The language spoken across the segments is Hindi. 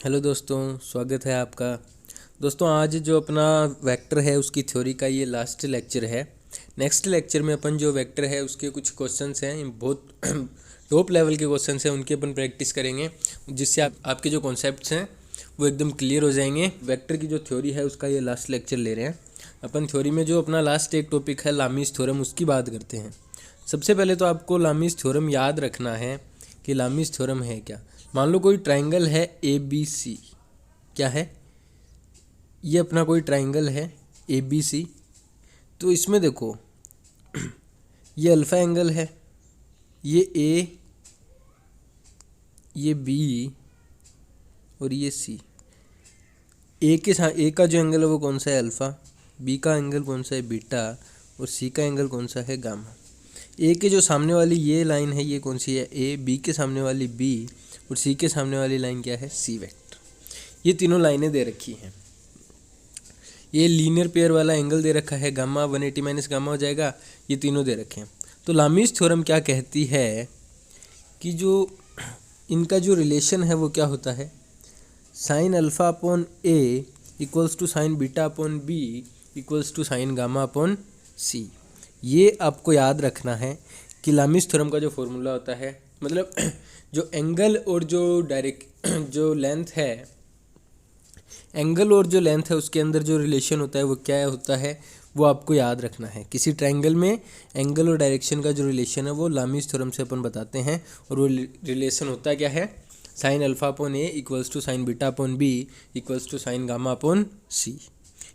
हेलो दोस्तों, स्वागत है आपका। दोस्तों, आज जो अपना वेक्टर है उसकी थ्योरी का ये लास्ट लेक्चर है। नेक्स्ट लेक्चर में अपन जो वेक्टर है उसके कुछ क्वेश्चंस हैं, बहुत टॉप लेवल के क्वेश्चंस हैं, उनकी अपन प्रैक्टिस करेंगे, जिससे आपके जो कॉन्सेप्ट्स हैं वो एकदम क्लियर हो जाएंगे। वेक्टर की जो थ्योरी है उसका ये लास्ट लेक्चर ले रहे हैं अपन। थ्योरी में जो अपना लास्ट एक टॉपिक है लामीज़ थ्योरम, उसकी बात करते हैं। सबसे पहले तो आपको लामीज़ थ्योरम याद रखना है कि लामीज़ थ्योरम है क्या। मान लो कोई ट्राइंगल है ए बी सी। क्या है ये? अपना कोई ट्राइंगल है ए बी सी। तो इसमें देखो ये अल्फ़ा एंगल है, ये ए, ये बी और ये सी। ए का जो एंगल है वो कौन सा है? अल्फ़ा। बी का एंगल कौन सा है? बीटा। और सी का एंगल कौन सा है? गामा। ए के जो सामने वाली ये लाइन है ये कौन सी है? ए। बी के सामने वाली बी और सी के सामने वाली लाइन क्या है? C vector. ये तीनों लाइनें दे रखी हैं। ये लीनियर पेयर वाला एंगल दे रखा है, गामा 180 माइनस गामा हो जाएगा। ये तीनों दे रखे हैं। तो लामीज़ थ्योरम क्या कहती है कि जो इनका जो रिलेशन है वो क्या होता है? Sine alpha upon A equals to sine beta upon B equals to sine gamma upon C. ये आपको याद रखना है कि लामीज़ थ्योरम का जो फॉर्मूला होता है, मतलब जो एंगल और जो लेंथ है, एंगल और जो लेंथ है उसके अंदर जो रिलेशन होता है वो क्या होता है, वो आपको याद रखना है। किसी ट्रायंगल में एंगल और डायरेक्शन का जो रिलेशन है वो लामीज़ थ्योरम से अपन बताते हैं। और वो रिलेशन होता क्या है? Sine alpha upon A equals to sine beta upon B equals to sine gamma upon C.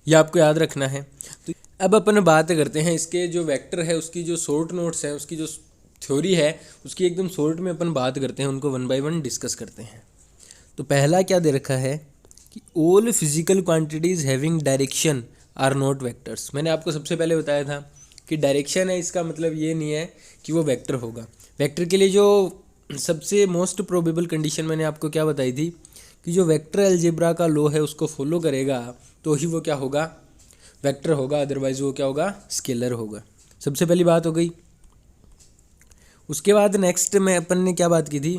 ये आपको याद रखना है। तो अब अपन बात करते हैं इसके जो वेक्टर है उसकी जो शॉर्ट नोट्स हैं, उसकी जो थ्योरी है उसकी एकदम शॉर्ट में अपन बात करते हैं, उनको वन बाय वन डिस्कस करते हैं। तो पहला क्या दे रखा है कि all physical quantities having direction are not vectors. मैंने आपको सबसे पहले बताया था कि डायरेक्शन है, इसका मतलब ये नहीं है कि वो वेक्टर होगा। वेक्टर के लिए जो सबसे मोस्ट प्रोबेबल कंडीशन मैंने आपको क्या बताई थी कि जो वेक्टर अलजेब्रा का लॉ है उसको फॉलो करेगा तो ही वो क्या होगा? वेक्टर होगा, अदरवाइज वो क्या होगा? स्केलर होगा। सबसे पहली बात हो गई। उसके बाद नेक्स्ट में अपन ने क्या बात की थी?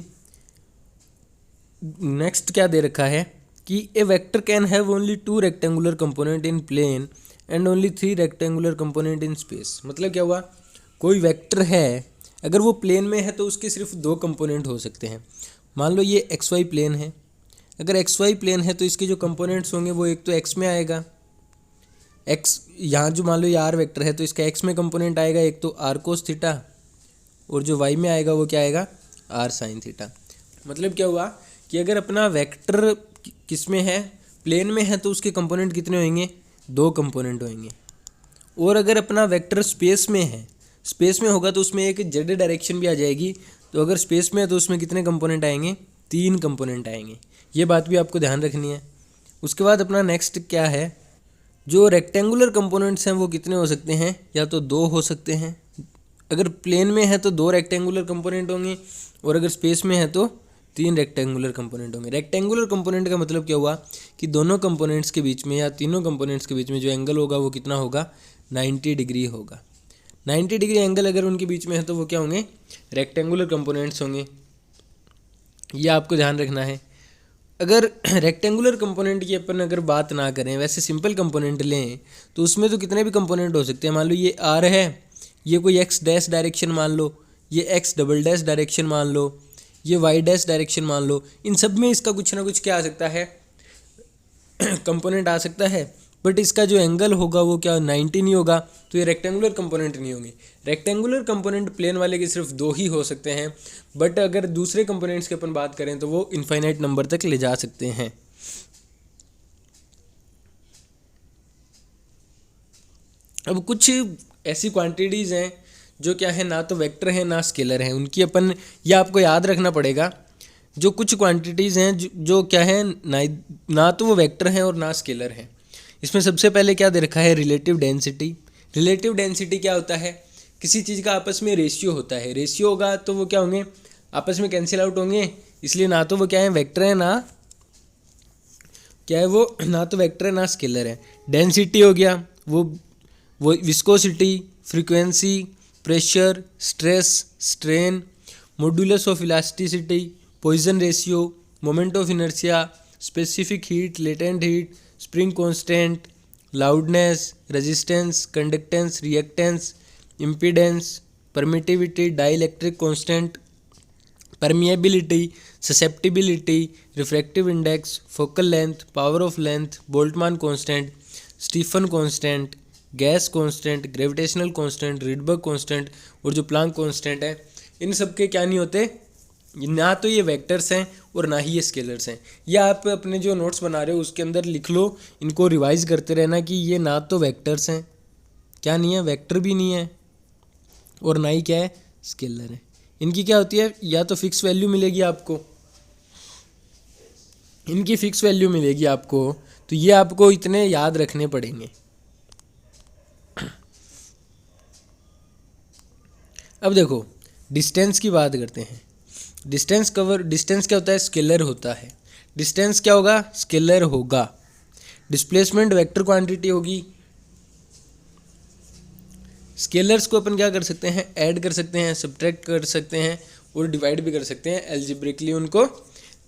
नेक्स्ट क्या दे रखा है कि A vector can have only 2 rectangular component in plane and only 3 rectangular component in space. मतलब क्या हुआ? कोई वेक्टर है, अगर वो प्लेन में है तो उसके सिर्फ 2 कंपोनेंट हो सकते हैं। मान लो ये एक्स वाई प्लेन है। अगर एक्स वाई प्लेन है तो इसके जो कंपोनेंट्स होंगे वो एक तो एक्स में आएगा, एक्स यहाँ जो मान लो ये आर वेक्टर है तो इसका एक्स में कंपोनेंट आएगा एक तो आर कोस थीटा, और जो वाई में आएगा वो क्या आएगा? R sine theta. मतलब क्या हुआ कि अगर अपना वेक्टर किस में है? प्लेन में है तो उसके कंपोनेंट कितने होंगे? 2 कंपोनेंट होंगे। और अगर अपना वेक्टर स्पेस में है, स्पेस में होगा तो उसमें एक जेड डायरेक्शन भी आ जाएगी। तो अगर स्पेस में है तो उसमें कितने कंपोनेंट आएंगे? 3 कंपोनेंट आएंगे। ये बात भी आपको ध्यान रखनी है। उसके बाद अपना नेक्स्ट क्या है? जो रेक्टेंगुलर कंपोनेंट्स हैं वो कितने हो सकते हैं? या तो 2 हो सकते हैं। अगर प्लेन में है तो 2 रेक्टेंगुलर कंपोनेंट होंगे, और अगर स्पेस में है तो 3 रेक्टेंगुलर कंपोनेंट होंगे। रेक्टेंगुलर कंपोनेंट का मतलब क्या हुआ कि दोनों कंपोनेंट्स के बीच में या तीनों कंपोनेंट्स के बीच में जो एंगल होगा वो कितना होगा? 90 डिग्री होगा। 90 डिग्री एंगल अगर उनके बीच में है तो वो क्या होंगे? रेक्टेंगुलर कंपोनेंट्स होंगे। ये आपको ध्यान रखना है। अगर रेक्टेंगुलर कंपोनेंट की अपन अगर बात ना करें, वैसे सिंपल कंपोनेंट लें तो उसमें तो कितने भी कंपोनेंट हो सकते हैं। मान लो ये आर है, ये कोई एक्स डैश डायरेक्शन मान लो, ये एक्स डबल डैश डायरेक्शन मान लो, ये वाई डैश डायरेक्शन मान लो। इन सब में इसका कुछ ना कुछ क्या आ सकता है? कंपोनेंट आ सकता है। बट इसका जो एंगल होगा वो क्या 90 नहीं होगा, तो ये रेक्टेंगुलर कंपोनेंट नहीं होंगे। रेक्टेंगुलर कंपोनेंट प्लेन वाले के सिर्फ 2 ही हो सकते हैं। बट अगर दूसरे कंपोनेंट्स की अपन बात करें तो वो इनफाइनाइट नंबर तक ले जा सकते हैं। अब कुछ ऐसी क्वांटिटीज़ हैं जो क्या है, ना तो वेक्टर है ना स्केलर है। उनकी अपन ये आपको याद रखना पड़ेगा। जो कुछ क्वांटिटीज़ हैं जो क्या है, ना तो वो वेक्टर हैं और ना स्केलर हैं। इसमें सबसे पहले क्या दे रखा है? Relative density. रिलेटिव डेंसिटी क्या होता है? किसी चीज़ का आपस में रेशियो होता है। रेशियो होगा तो वो क्या होंगे? आपस में कैंसिल आउट होंगे। इसलिए ना तो वो क्या है? वेक्टर है, ना क्या है वो? ना तो वेक्टर है ना स्केलर है। डेंसिटी हो गया वो viscosity, frequency, pressure, stress, strain, modulus of elasticity, Poisson ratio, moment of inertia, specific heat, latent heat, spring constant, loudness, resistance, conductance, reactance, impedance, permittivity, dielectric constant, permeability, susceptibility, refractive index, focal length, power of length, Boltzmann constant, Stefan constant, gas constant, gravitational constant, Rydberg constant और जो प्लांक कांस्टेंट है, इन सब के क्या नहीं होते, ना तो ये वेक्टर्स हैं और ना ही ये स्केलर्स हैं। ये आप अपने जो नोट्स बना रहे हो उसके अंदर लिख लो, इनको रिवाइज करते रहना कि ये ना तो वेक्टर्स हैं, क्या नहीं है, वेक्टर भी नहीं है, और ना ही क्या है, स्केलर है। इनकी क्या होती है, या तो फिक्स वैल्यू मिलेगी आपको, इनकी फिक्स वैल्यू मिलेगी आपको, तो ये आपको इतने याद रखने पड़ेंगे। अब देखो डिस्टेंस की बात करते हैं। डिस्टेंस क्या होता है, स्केलर होता है। डिस्टेंस क्या होगा, स्केलर होगा। डिस्प्लेसमेंट वेक्टर क्वांटिटी होगी। स्केलर्स को अपन क्या कर सकते हैं, ऐड कर सकते हैं, सब्ट्रैक्ट कर सकते हैं और डिवाइड भी कर सकते हैं। एल्जेब्रिकली उनको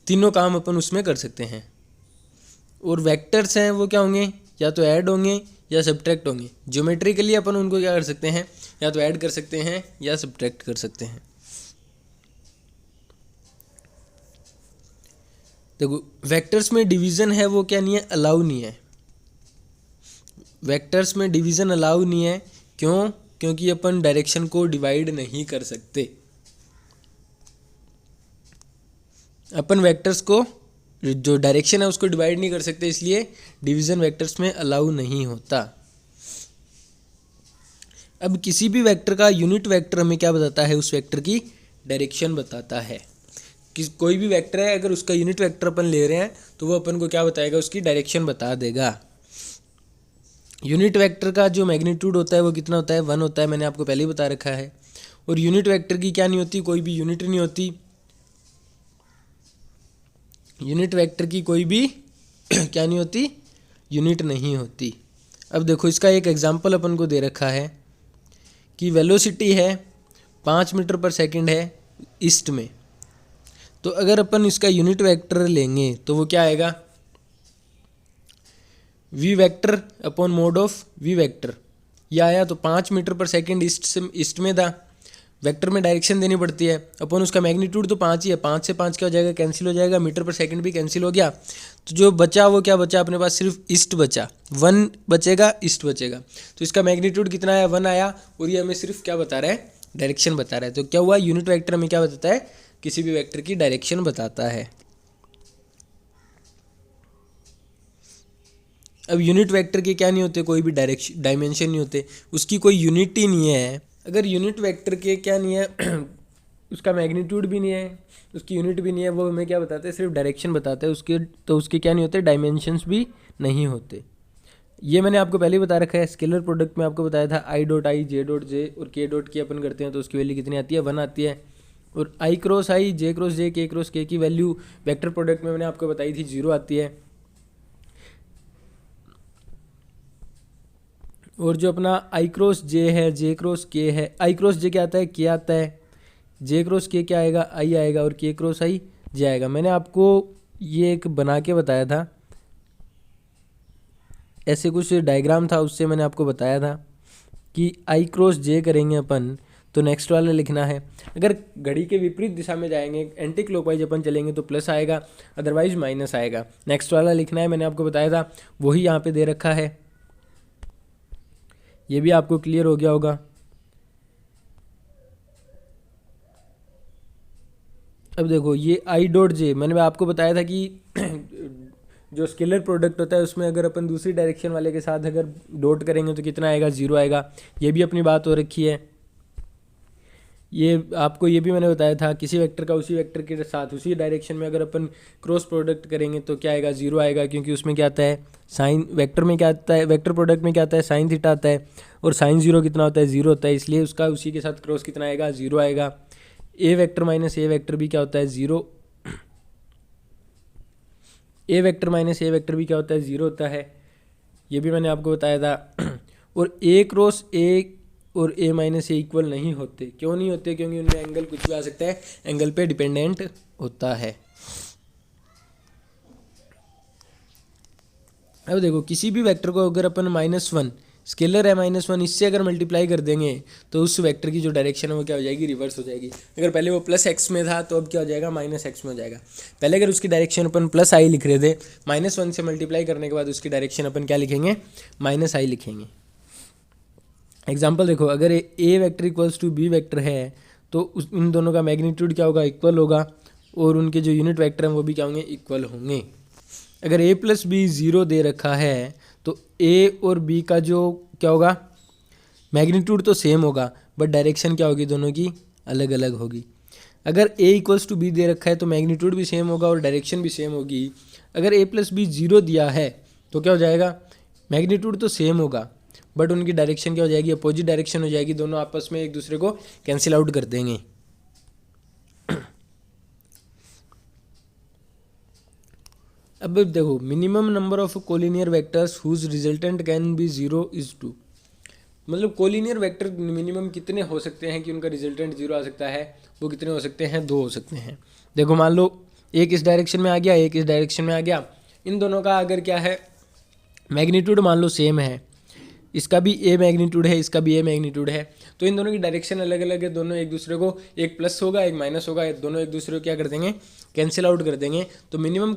तीनों काम अपन उसमें कर सकते हैं। और वेक्टर्स हैं वो क्या होंगे, या तो ऐड होंगे या सब्ट्रैक्ट होंगे। ज्योमेट्रिकली अपन उनको क्या कर सकते हैं, या तो ऐड कर सकते हैं या सब्ट्रैक्ट कर सकते हैं। देखो वेक्टर्स में डिवीज़न है वो क्या नहीं है, अलाउ नहीं है। वेक्टर्स में डिवीज़न अलाउ नहीं है, क्यों, क्योंकि अपन डायरेक्शन को डिवाइड नहीं कर सकते। अपन वेक्टर्स को जो डायरेक्शन है उसको डिवाइड नहीं कर सकते, इसलिए डिवीज़न वेक्टर्स में अलाउ नहीं होता। अब किसी भी वेक्टर का यूनिट वेक्टर हमें क्या बताता है, उस वेक्टर की डायरेक्शन बताता है। कि कोई भी वेक्टर है अगर उसका यूनिट वेक्टर अपन ले रहे हैं तो वो अपन को क्या बताएगा, उसकी डायरेक्शन बता देगा। यूनिट वेक्टर का जो मैग्नीट्यूड होता है वो कितना होता है, 1 होता है, मैंने आपको पहले ही बता रखा है। और यूनिट वेक्टर की क्या नहीं होती, कोई भी यूनिट नहीं होती। यूनिट वेक्टर की कोई भी क्या नहीं होती, यूनिट नहीं होती। अब देखो इसका एक एग्जांपल अपन को दे रखा है कि वेलोसिटी है 5 मीटर पर सेकंड है ईस्ट में। तो अगर अपन इसका यूनिट वेक्टर लेंगे तो वो क्या आएगा, V vector upon mod of V vector. ये आया तो 5 मीटर पर सेकंड ईस्ट में था। वेक्टर में डायरेक्शन देनी पड़ती है, अपन उसका मैग्नीट्यूड तो 5 ही है, 5 से 5 क्या हो जाएगा, कैंसिल हो जाएगा, मीटर पर सेकंड भी कैंसिल हो गया। तो जो बचा वो क्या बचा, अपने पास सिर्फ ईस्ट बचा, 1 बचेगा, ईस्ट बचेगा। तो इसका मैग्नीट्यूड कितना आया, 1 आया, और ये हमें सिर्फ क्या बता रहा है, डायरेक्शन बता रहा है। तो क्या हुआ, यूनिट वेक्टर हमें क्या बताता है, किसी भी वेक्टर की डायरेक्शन बताता है। अब यूनिट वेक्टर के क्या नहीं होते, कोई भी डायमेंशन नहीं होते, उसकी कोई यूनिट ही नहीं है। अगर यूनिट वेक्टर के क्या नहीं है उसका मैग्नीट्यूड भी नहीं है, उसकी यूनिट भी नहीं है, वो हमें क्या बताते हैं, सिर्फ डायरेक्शन बताते हैं उसके। तो उसके क्या नहीं होते, डायमेंशंस भी नहीं होते। ये मैंने आपको पहले ही बता रखा है। स्केलर प्रोडक्ट में आपको बताया था I dot I, J dot J और के डॉट की अपन करते हैं तो उसकी वैल्यू कितनी आती है, 1 आती है। और आई क्रॉस आई, जे क्रॉस जे, के क्रॉस के की वैल्यू वेक्टर प्रोडक्ट में मैंने आपको बताई थी 0 आती है। और जो अपना आई क्रॉस जे है, जे क्रॉस के है, आई क्रॉस जे क्या आता है, के आता है, जे क्रॉस के क्या आएगा, आई आएगा, और के क्रॉस आई जे आएगा। मैंने आपको ये एक बना के बताया था, ऐसे कुछ डायग्राम था, उससे मैंने आपको बताया था कि आई क्रॉस जे करेंगे अपन तो नेक्स्ट वाला लिखना है। अगर घड़ी के विपरीत दिशा में जाएंगे, एंटी क्लॉकवाइज अपन चलेंगे तो प्लस आएगा, अदरवाइज माइनस आएगा। नेक्स्ट वाला लिखना है, मैंने आपको बताया था, वही यहाँ पे दे रखा है। ये भी आपको क्लियर हो गया होगा। अब देखो ये आई डॉट जे, मैंने आपको बताया था कि जो स्केलर प्रोडक्ट होता है उसमें अगर अपन दूसरी डायरेक्शन वाले के साथ अगर डॉट करेंगे तो कितना आएगा, 0 आएगा। ये भी अपनी बात हो रखी है। ये आपको ये भी मैंने बताया था, किसी वेक्टर का उसी वेक्टर के साथ उसी डायरेक्शन में अगर अपन क्रॉस प्रोडक्ट करेंगे तो क्या आएगा, 0 आएगा, क्योंकि उसमें क्या आता है, साइन, वेक्टर में क्या आता है, वेक्टर प्रोडक्ट में क्या आता है, साइन थीटा आता है, और साइन 0 कितना होता है, 0 होता है, इसलिए उसका उसी के साथ क्रॉस कितना आएगा, 0 आएगा। ए वेक्टर माइनस ए वेक्टर भी क्या होता है, 0। ए वेक्टर माइनस ए वेक्टर भी क्या होता है, 0 होता है। ये भी मैंने आपको बताया था। और ए क्रॉस ए और ए माइनस ए इक्वल नहीं होते। क्यों नहीं होते, क्योंकि उनमें एंगल कुछ भी आ सकता है, एंगल पे डिपेंडेंट होता है। अब देखो किसी भी वेक्टर को अगर अपन -1 स्केलर है -1 इससे अगर मल्टीप्लाई कर देंगे तो उस वेक्टर की जो डायरेक्शन है वो क्या हो जाएगी, रिवर्स हो जाएगी। अगर पहले वो +x में था तो अब क्या हो जाएगा, -x में हो जाएगा। पहले अगर उसकी डायरेक्शन अपन +i लिख रहे थे, -1 से मल्टीप्लाई करने के बाद उसकी डायरेक्शन अपन क्या लिखेंगे, -i लिखेंगे। एग्जाम्पल देखो, अगर A vector equals to B vector है तो इन दोनों का मैग्नीट्यूड क्या होगा, इक्वल होगा, और उनके जो यूनिट वेक्टर हैं वो भी क्या होंगे, इक्वल होंगे। अगर a + b 0 दे रखा है तो a और b का जो क्या होगा, मैग्नीट्यूड तो सेम होगा बट डायरेक्शन क्या होगी, दोनों की अलग अलग होगी। अगर a = b दे रखा है तो मैग्नीट्यूड भी सेम होगा और डायरेक्शन भी सेम होगी। अगर a + b 0 दिया है तो क्या हो जाएगा, मैग्नीट्यूड तो सेम होगा बट उनकी डायरेक्शन क्या हो जाएगी, अपोजिट डायरेक्शन हो जाएगी, दोनों आपस में एक दूसरे को कैंसिल आउट कर देंगे। अब देखो, minimum number of collinear vectors whose resultant can be 0 is 2। मतलब कोलिनियर वेक्टर मिनिमम कितने हो सकते हैं कि उनका रिजल्टेंट 0 आ सकता है, वो कितने हो सकते हैं, 2 हो सकते हैं। देखो मान लो एक इस डायरेक्शन में आ गया, एक इस डायरेक्शन में आ गया, इन दोनों का अगर क्या है, मैग्नीट्यूड मान लो सेम है, इसका भी ए मैग्नीट्यूड है, इसका भी ए मैग्नीट्यूड है, तो इन दोनों की डायरेक्शन अलग अलग है, दोनों एक दूसरे को, एक प्लस होगा एक माइनस होगा, दोनों एक दूसरे को क्या कर देंगे, कैंसिल आउट कर देंगे। तो मिनिमम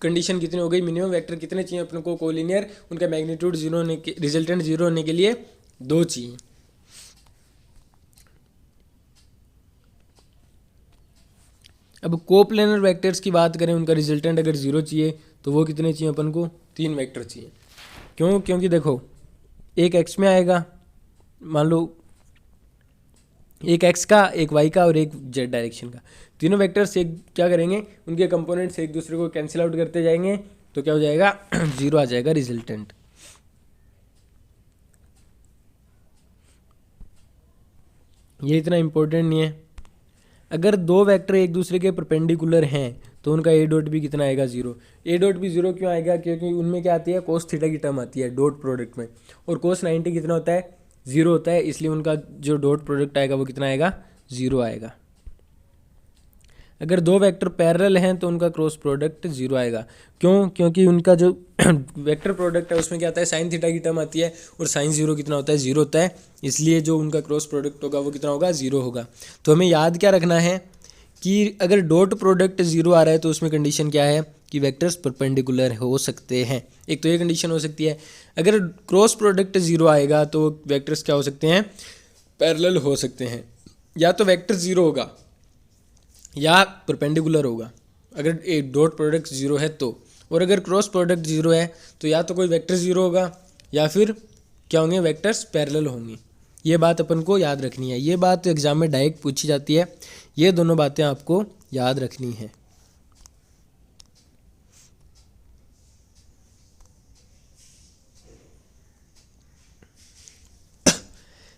कंडीशन कितनी हो गई, मिनिमम वेक्टर कितने चाहिए अपने को कोलिनियर, उनका मैग्नीट्यूड 0 होने के, रिजल्टेंट 0 होने के लिए 2 चाहिए। अब कोप्लेनर वेक्टर्स की बात करें, उनका रिजल्टेंट अगर 0 चाहिए तो वो कितने चाहिए अपन को, 3 वेक्टर चाहिए। क्यों, क्योंकि देखो एक एक्स में आएगा, मान लो एक एक्स का, एक वाई का और एक जेड डायरेक्शन का, तीनों वेक्टर्स एक क्या करेंगे, उनके कंपोनेंट्स एक दूसरे को कैंसिल आउट करते जाएंगे, तो क्या हो जाएगा 0 आ जाएगा रिजल्टेंट। ये इतना इंपॉर्टेंट नहीं है। अगर दो वेक्टर एक दूसरे के परपेंडिकुलर हैं तो उनका ए डॉट भी कितना आएगा, 0। ए डॉट भी 0 क्यों आएगा, क्योंकि उनमें क्या आती है, कोस थीटा की टर्म आती है डॉट प्रोडक्ट में, और कोस 90 कितना होता है, 0 होता है, इसलिए उनका जो डॉट प्रोडक्ट आएगा वो कितना आएगा, 0 आएगा। अगर दो वेक्टर पैरेलल हैं तो उनका क्रॉस प्रोडक्ट 0 आएगा। क्यों, क्योंकि उनका जो वेक्टर प्रोडक्ट है उसमें क्या आता है, साइन थीटा की टर्म आती है, और साइन 0 कितना होता है, 0 होता है, इसलिए जो उनका क्रॉस प्रोडक्ट होगा वो कितना होगा, 0 होगा। तो हमें याद क्या रखना है कि अगर डॉट प्रोडक्ट 0 आ रहा है तो उसमें कंडीशन क्या है कि वेक्टर्स परपेंडिकुलर हो सकते हैं। एक तो ये कंडीशन हो सकती है। अगर क्रॉस प्रोडक्ट 0 आएगा तो वेक्टर्स क्या हो सकते हैं, पैरेलल हो सकते हैं। या तो वेक्टर 0 होगा या परपेंडिकुलर होगा, अगर एक डॉट प्रोडक्ट 0 है तो, और अगर क्रॉस प्रोडक्ट 0 है तो या तो कोई वेक्टर 0 होगा या फिर क्या होंगे, वेक्टर्स पैरेलल होंगे। ये बात अपन को याद रखनी है, ये बात एग्जाम में डायरेक्ट पूछी जाती है, ये दोनों बातें आपको याद रखनी है।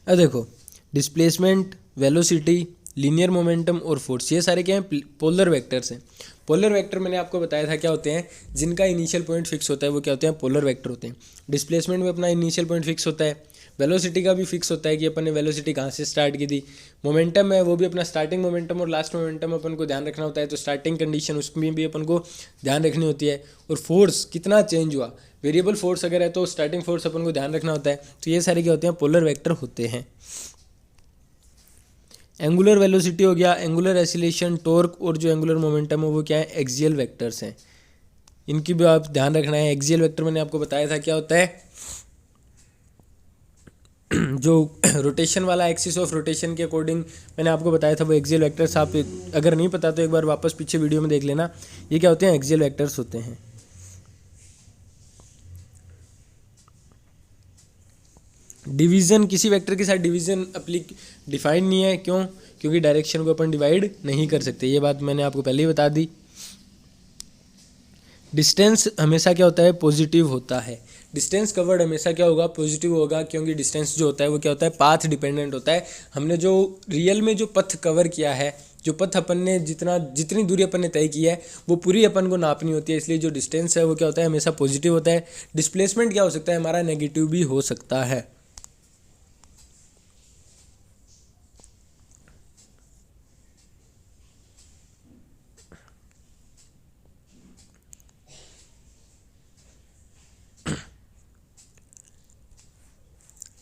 अब देखो, डिस्प्लेसमेंट, वेलोसिटी, लीनियर मोमेंटम और फोर्स, ये सारे क्या हैं, पोलर वेक्टर्स हैं। पोलर वेक्टर मैंने आपको बताया था क्या होते हैं, जिनका इनिशियल पॉइंट फिक्स होता है वो क्या होते हैं, पोलर वेक्टर होते हैं। डिस्प्लेसमेंट में अपना इनिशियल पॉइंट फिक्स होता है, वेलोसिटी का भी फिक्स होता है कि अपन ने वेलोसिटी कहाँ से स्टार्ट की थी। मोमेंटम है वो भी अपना स्टार्टिंग मोमेंटम और लास्ट मोमेंटम अपन को ध्यान रखना होता है, तो स्टार्टिंग कंडीशन उसमें भी अपन को ध्यान रखनी होती है। और फोर्स कितना चेंज हुआ, वेरिएबल फोर्स अगर है तो स्टार्टिंग फोर्स अपन को ध्यान रखना होता है। तो ये सारे क्या होते हैं, पोलर वेक्टर होते हैं। एंगुलर वेलोसिटी हो गया, एंगुलर एसिलेशन, टॉर्क और जो एंगुलर मोमेंटम है वो क्या है, एक्सियल वेक्टर्स हैं। इनकी भी आप ध्यान रखना है। एक्सियल वेक्टर मैंने आपको बताया था क्या होता है, जो रोटेशन वाला एक्सिस ऑफ रोटेशन के अकॉर्डिंग मैंने आपको बताया था वो एक्सियल वेक्टर्स। आप अगर नहीं पता तो एक बार वापस पीछे वीडियो में देख लेना। ये क्या होते हैं, एक्सियल वेक्टर्स होते हैं। डिवीज़न, किसी वेक्टर के साथ डिवीज़न डिफाइन नहीं है। क्यों, क्योंकि डायरेक्शन को अपन डिवाइड नहीं कर सकते, ये बात मैंने आपको पहले ही बता दी। डिस्टेंस हमेशा क्या होता है, पॉजिटिव होता है। डिस्टेंस कवर्ड हमेशा क्या होगा, पॉजिटिव होगा, क्योंकि डिस्टेंस जो होता है वो क्या होता है, पाथ डिपेंडेंट होता है। हमने जो रियल में जो पथ कवर किया है, जो पथ अपन ने जितनी दूरी अपन ने तय की है वो पूरी अपन को नापनी होती है, इसलिए जो डिस्टेंस है वो क्या होता है, हमेशा पॉजिटिव होता है। डिस्प्लेसमेंट क्या हो सकता है हमारा, नेगेटिव भी हो सकता है।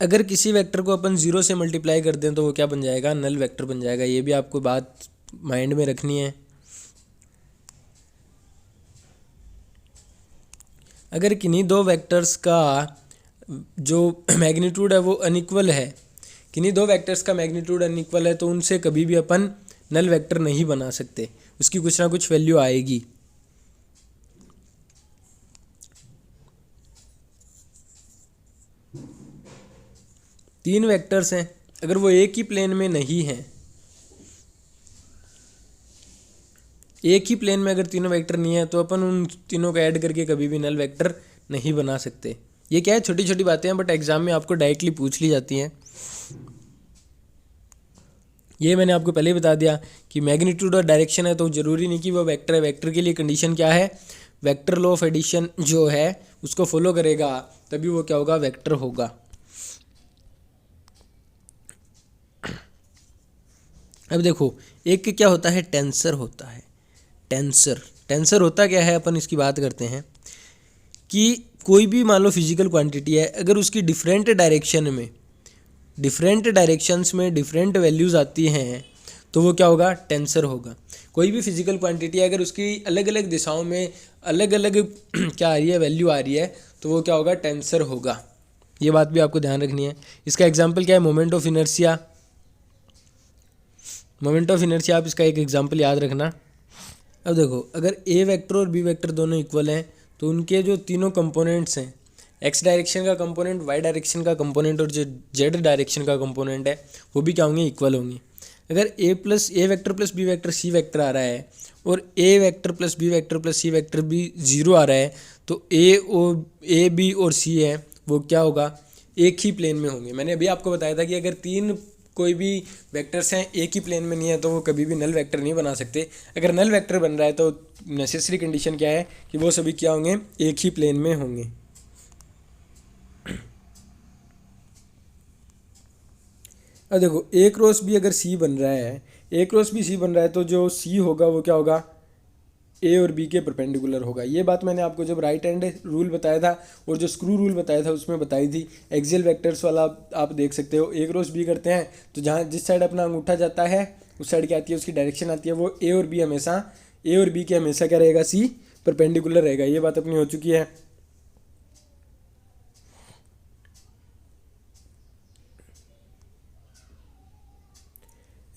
अगर किसी वेक्टर को अपन 0 से मल्टीप्लाई कर दें तो वो क्या बन जाएगा, नल वेक्टर बन जाएगा। ये भी आपको बात माइंड में रखनी है। अगर किन्हीं दो वेक्टर्स का जो मैग्नीट्यूड है वो अनइक्वल है, किन्हीं दो वेक्टर्स का मैग्नीट्यूड अनइक्वल है, तो उनसे कभी भी अपन नल वेक्टर नहीं बना सकते, उसकी कुछ ना कुछ वैल्यू आएगी। तीन वेक्टर्स हैं, अगर वो एक ही प्लेन में नहीं हैं, एक ही प्लेन में अगर तीनों वेक्टर नहीं है तो अपन उन तीनों को ऐड करके कभी भी नल वेक्टर नहीं बना सकते। ये क्या है, छोटी छोटी बातें हैं, बट एग्जाम में आपको डायरेक्टली पूछ ली जाती हैं। ये मैंने आपको पहले ही बता दिया कि मैग्नीट्यूड और डायरेक्शन है तो ज़रूरी नहीं कि वो वेक्टर है। वेक्टर के लिए कंडीशन क्या है, वेक्टर लॉ ऑफ एडिशन जो है उसको फॉलो करेगा, तभी वो क्या होगा, वेक्टर होगा। अब देखो, एक क्या होता है, टेंसर होता है। टेंसर होता क्या है, अपन इसकी बात करते हैं कि कोई भी मान लो फिजिकल क्वांटिटी है, अगर उसकी डिफरेंट डायरेक्शंस में डिफरेंट वैल्यूज़ आती हैं तो वो क्या होगा, टेंसर होगा। कोई भी फिजिकल क्वांटिटी है, अगर उसकी अलग अलग दिशाओं में अलग अलग क्या आ रही है, वैल्यू आ रही है, तो वो क्या होगा, टेंसर होगा। ये बात भी आपको ध्यान रखनी है। इसका एग्जाम्पल क्या है, मोमेंट ऑफ इनर्शिया। आप इसका एक एग्जाम्पल याद रखना। अब देखो, अगर ए वेक्टर और बी वेक्टर दोनों इक्वल हैं तो उनके जो तीनों कंपोनेंट्स हैं, एक्स डायरेक्शन का कंपोनेंट, वाई डायरेक्शन का कंपोनेंट और जो जेड डायरेक्शन का कंपोनेंट है, वो भी क्या होंगे, इक्वल होंगे। अगर A vector plus B vector C vector आ रहा है और A vector plus B vector plus C vector भी 0 आ रहा है, तो ए बी और सी है वो क्या होगा, एक ही प्लेन में होंगे। मैंने अभी आपको बताया था कि अगर तीन कोई भी वेक्टर्स हैं एक ही प्लेन में नहीं है तो वो कभी भी नल वेक्टर नहीं बना सकते। अगर नल वेक्टर बन रहा है तो नेसेसरी कंडीशन क्या है कि वो सभी क्या होंगे, एक ही प्लेन में होंगे। अब देखो, ए क्रॉस बी अगर सी बन रहा है, तो जो सी होगा वो क्या होगा, ए और बी के परपेंडिकुलर होगा। ये बात मैंने आपको जब राइट हैंड रूल बताया था और जो स्क्रू रूल बताया था उसमें बताई थी। एक्सियल वेक्टर्स वाला आप देख सकते हो, ए क्रॉस बी करते हैं तो जहाँ जिस साइड अपना अंगूठा जाता है उस साइड क्या आती है, उसकी डायरेक्शन आती है, वो ए और बी के हमेशा क्या रहेगा, सी परपेंडिकुलर रहेगा। ये बात अपनी हो चुकी है।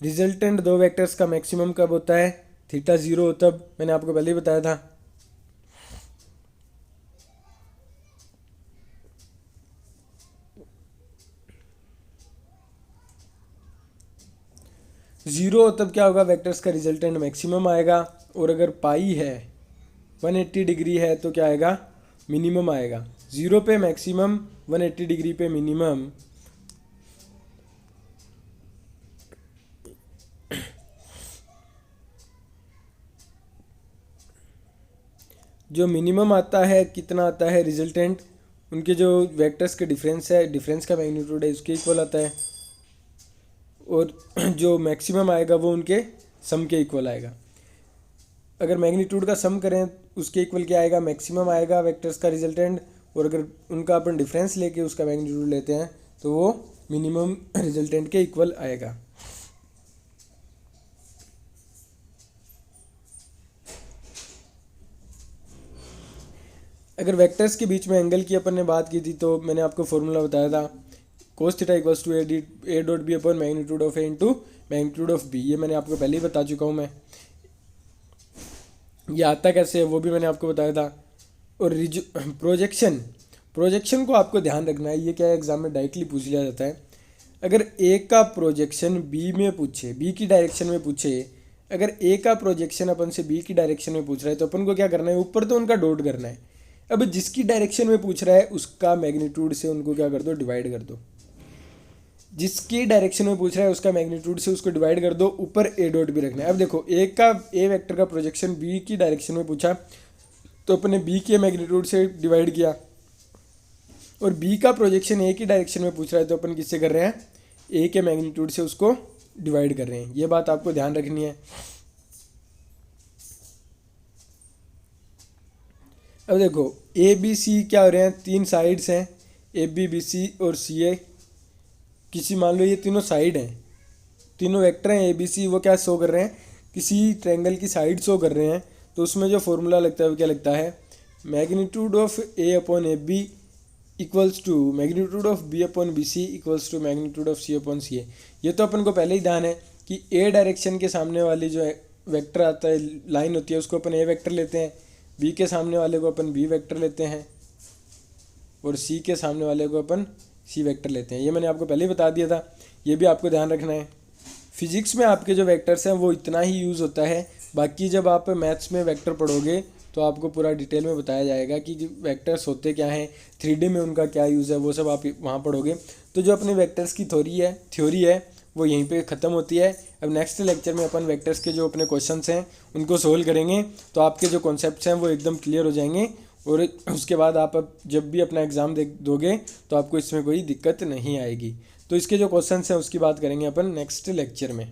रिजल्टेंट दो वेक्टर्स का मैक्सिमम कब होता है, थीटा 0 हो तब। मैंने आपको पहले ही बताया था। जीरो हो तब क्या होगा, वेक्टर्स का रिजल्टेंट मैक्सिमम आएगा। और अगर पाई है 180 डिग्री है तो क्या आएगा, मिनिमम आएगा। 0 पे मैक्सिमम, 180 डिग्री पे मिनिमम। जो मिनिमम आता है, कितना आता है रिजल्टेंट, उनके जो वेक्टर्स के डिफरेंस का मैग्नीट्यूड है उसके इक्वल आता है। और जो मैक्सिमम आएगा वो उनके सम के इक्वल आएगा। अगर मैग्नीट्यूड का सम करें उसके इक्वल क्या आएगा, मैक्सिमम आएगा वेक्टर्स का रिजल्टेंट। और अगर उनका अपन डिफरेंस लेके उसका मैग्नीट्यूड लेते हैं तो वो मिनिमम रिजल्टेंट के इक्वल आएगा। अगर वेक्टर्स के बीच में एंगल की अपन ने बात की थी तो मैंने आपको फॉर्मूला बताया था, cos theta equals to A dot B upon magnitude of A into magnitude of B. ये मैंने आपको पहले ही बता चुका हूँ मैं। ये आता कैसे है वो भी मैंने आपको बताया था। और प्रोजेक्शन को आपको ध्यान रखना है। ये क्या है, एग्जाम में डायरेक्टली पूछ लिया जाता है। अगर ए का प्रोजेक्शन बी में पूछे, बी की डायरेक्शन में पूछे, अगर ए का प्रोजेक्शन अपन से बी की डायरेक्शन में पूछ रहा है तो अपन को क्या करना है, ऊपर तो उनका डॉट करना है। अब जिसकी डायरेक्शन में पूछ रहा है उसका मैग्नीट्यूड से उनको क्या कर दो, डिवाइड कर दो। जिसकी डायरेक्शन में पूछ रहा है उसका मैग्नीट्यूड से उसको डिवाइड कर दो, ऊपर ए डॉट भी रखना है। अब देखो, ए वेक्टर का प्रोजेक्शन बी की डायरेक्शन में पूछा तो अपने बी के मैग्नीट्यूड से डिवाइड किया। और बी का प्रोजेक्शन ए की डायरेक्शन में पूछ रहा है तो अपन किससे कर रहे हैं, ए के मैग्नीट्यूड से उसको डिवाइड कर रहे हैं। ये बात आपको ध्यान रखनी है। अब देखो, ए बी सी क्या हो रहे हैं, तीन साइड्स हैं, ए बी बी सी और सी ए। किसी मान लो ये तीनों साइड हैं, तीनों वेक्टर हैं ए बी सी, वो क्या शो कर रहे हैं, किसी ट्रायंगल की साइड शो कर रहे हैं। तो उसमें जो फॉर्मूला लगता है वो क्या लगता है, magnitude of A upon A B equals to magnitude of B upon B C equals to magnitude of C upon C A. ये तो अपन को पहले ही ध्यान है कि ए डायरेक्शन के सामने वाली जो वेक्टर आता है, लाइन होती है, उसको अपन ए वेक्टर लेते हैं, बी के सामने वाले को अपन बी वेक्टर लेते हैं और सी के सामने वाले को अपन सी वेक्टर लेते हैं। ये मैंने आपको पहले ही बता दिया था, ये भी आपको ध्यान रखना है। फिजिक्स में आपके जो वेक्टर्स हैं वो इतना ही यूज़ होता है, बाकी जब आप मैथ्स में वेक्टर पढ़ोगे तो आपको पूरा डिटेल में बताया जाएगा कि वेक्टर्स होते क्या हैं, 3D में उनका क्या यूज़ है, वो सब आप वहाँ पढ़ोगे। तो जो अपने वेक्टर्स की थ्योरी है वो यहीं पे ख़त्म होती है। अब नेक्स्ट लेक्चर में अपन वेक्टर्स के जो अपने क्वेश्चंस हैं उनको सोल्व करेंगे, तो आपके जो कॉन्सेप्ट्स हैं वो एकदम क्लियर हो जाएंगे और उसके बाद आप जब भी अपना एग्ज़ाम दोगे तो आपको इसमें कोई दिक्कत नहीं आएगी। तो इसके जो क्वेश्चंस हैं उसकी बात करेंगे अपन नेक्स्ट लेक्चर में।